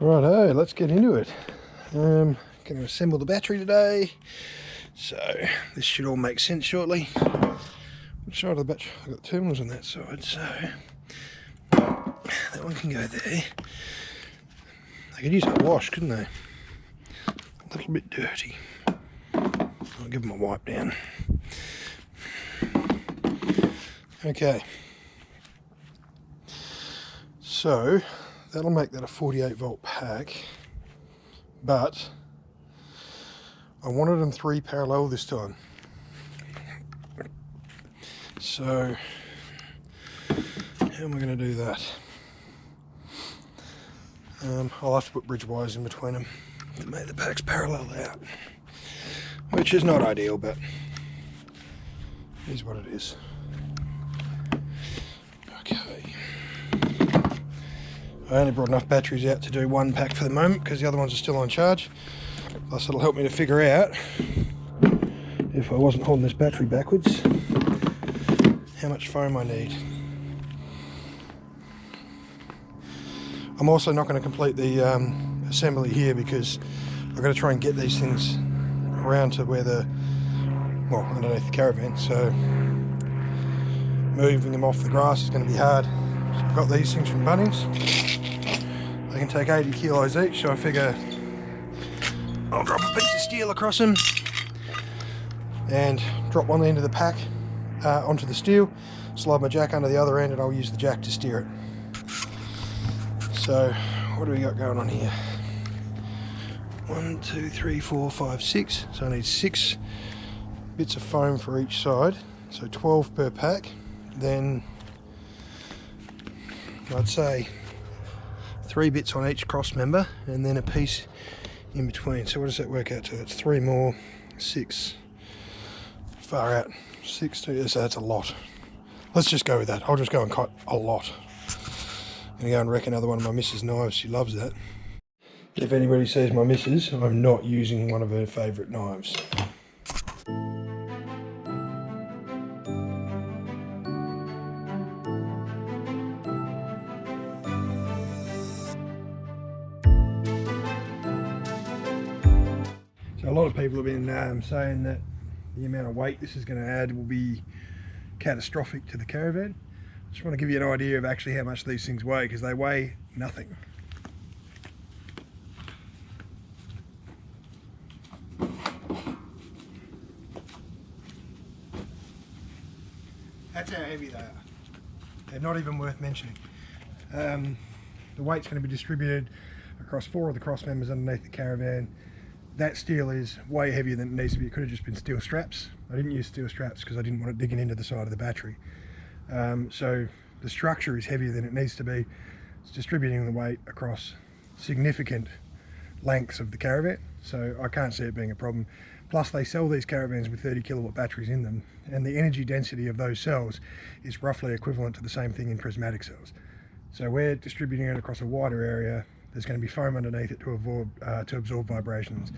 Righto, let's get into it. Going to assemble the battery today, so this should all make sense shortly. Which side of the battery? I've got the terminals on that side, so that one can go there. They could use a wash, couldn't they? A little bit dirty. I'll give them a wipe down. Okay. So that'll make that a 48 volt pack, but I wanted them 3 parallel this time. So how am I going to do that? I'll have to put bridge wires in between them to make the packs parallel out, which is not ideal, but is what it is. Okay. I only brought enough batteries out to do 1 pack for the moment because the other ones are still on charge. Plus it'll help me to figure out, if I wasn't holding this battery backwards, how much foam I need. I'm also not going to complete the assembly here because I've got to try and get these things around to where well, underneath the caravan, so moving them off the grass is going to be hard. So I've got these things from Bunnings. They can take 80 kilos each, so I figure I'll drop a piece of steel across them and drop one end of the pack onto the steel, slide my jack under the other end, and I'll use the jack to steer it. So what do we got going on here? 1, 2, 3, 4, 5, 6. So I need 6 bits of foam for each side, so 12 per pack. Then I'd say 3 bits on each cross member and then a piece in between. So what does that work out to? That's 3 more, 6. Far out. 6, 2, so that's a lot. Let's just go with that. I'll just go and cut a lot. I'm going to go and wreck another one of my missus' knives. She loves that. If anybody sees my missus, I'm not using one of her favourite knives. So a lot of people have been saying that the amount of weight this is going to add will be catastrophic to the caravan. Just want to give you an idea of actually how much these things weigh, because they weigh nothing. That's how heavy they are. They're not even worth mentioning. The weight's going to be distributed across 4 of the cross members underneath the caravan. That steel is way heavier than it needs to be. It could have just been steel straps. I didn't use steel straps because I didn't want it digging into the side of the battery. So the structure is heavier than it needs to be. It's distributing the weight across significant lengths of the caravan, so I can't see it being a problem. Plus they sell these caravans with 30 kilowatt batteries in them, and the energy density of those cells is roughly equivalent to the same thing in prismatic cells. So we're distributing it across a wider area. There's going to be foam underneath it to absorb vibrations.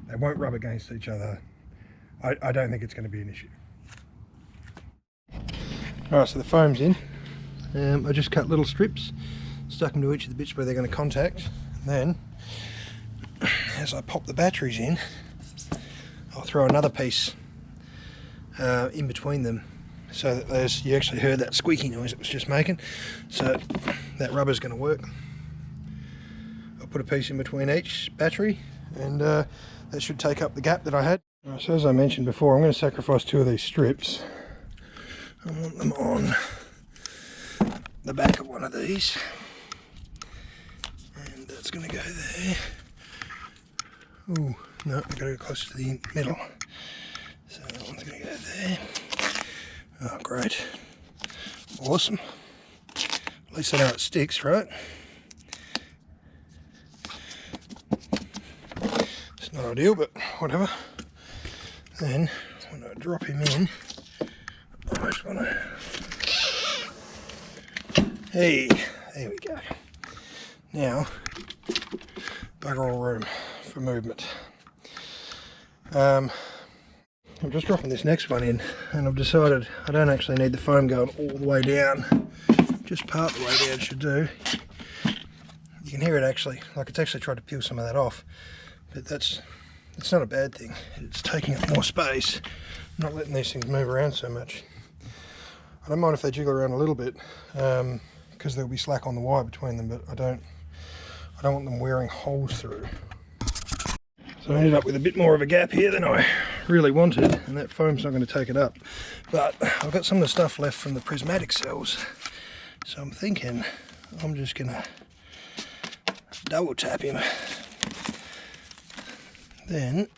They won't rub against each other. I don't think it's going to be an issue. Alright, so the foam's in. I just cut little strips, stuck them to each of the bits where they're going to contact. Then, as I pop the batteries in, I'll throw another piece in between them, so that you actually heard that squeaky noise it was just making. So that rubber's going to work. I'll put a piece in between each battery, and that should take up the gap that I had. Right, so as I mentioned before, I'm going to sacrifice 2 of these strips. I want them on the back of one of these, and that's going to go there. Oh no, I've got to go closer to the middle, so that one's going to go there. Oh great, awesome. At least I know it sticks, right? It's not ideal, but whatever. Then when I drop him in, I just want to, hey, there we go. Now, bugger all room for movement. I'm just dropping this next one in, and I've decided I don't actually need the foam going all the way down, just part the way down should do. You can hear it actually, like it's actually tried to peel some of that off, but it's not a bad thing. It's taking up more space, not letting these things move around so much. I don't mind if they jiggle around a little bit, because there'll be slack on the wire between them, but I don't want them wearing holes through. So I ended up with a bit more of a gap here than I really wanted, and that foam's not going to take it up. But I've got some of the stuff left from the prismatic cells, so I'm thinking I'm just going to double tap him. Then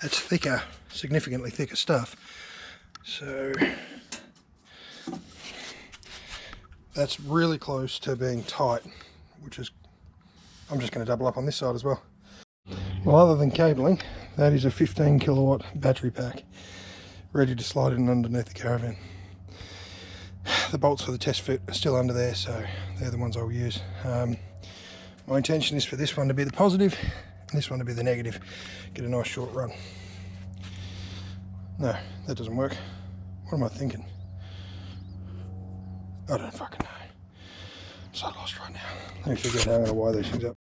that's thicker, significantly thicker stuff. So that's really close to being tight, which is, I'm just going to double up on this side as well. Well, other than cabling, that is a 15 kilowatt battery pack ready to slide in underneath the caravan. The bolts for the test fit are still under there, so they're the ones I'll use. My intention is for this one to be the positive and this one to be the negative. Get a nice short run. No, that doesn't work. What am I thinking? I don't fucking know. I'm so lost right now. Let me figure out how I'm going to wire these things up.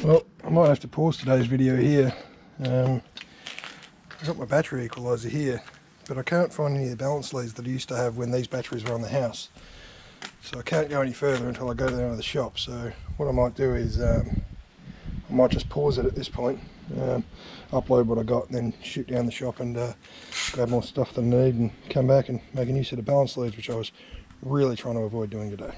Well, I might have to pause today's video here. I've got my battery equalizer here, but I can't find any of the balance leads that I used to have when these batteries were on the house. So I can't go any further until I go down to the shop. So what I might do is I might just pause it at this point, upload what I got, and then shoot down the shop and grab more stuff that I need and come back and make a new set of balance leads, which I was really trying to avoid doing today.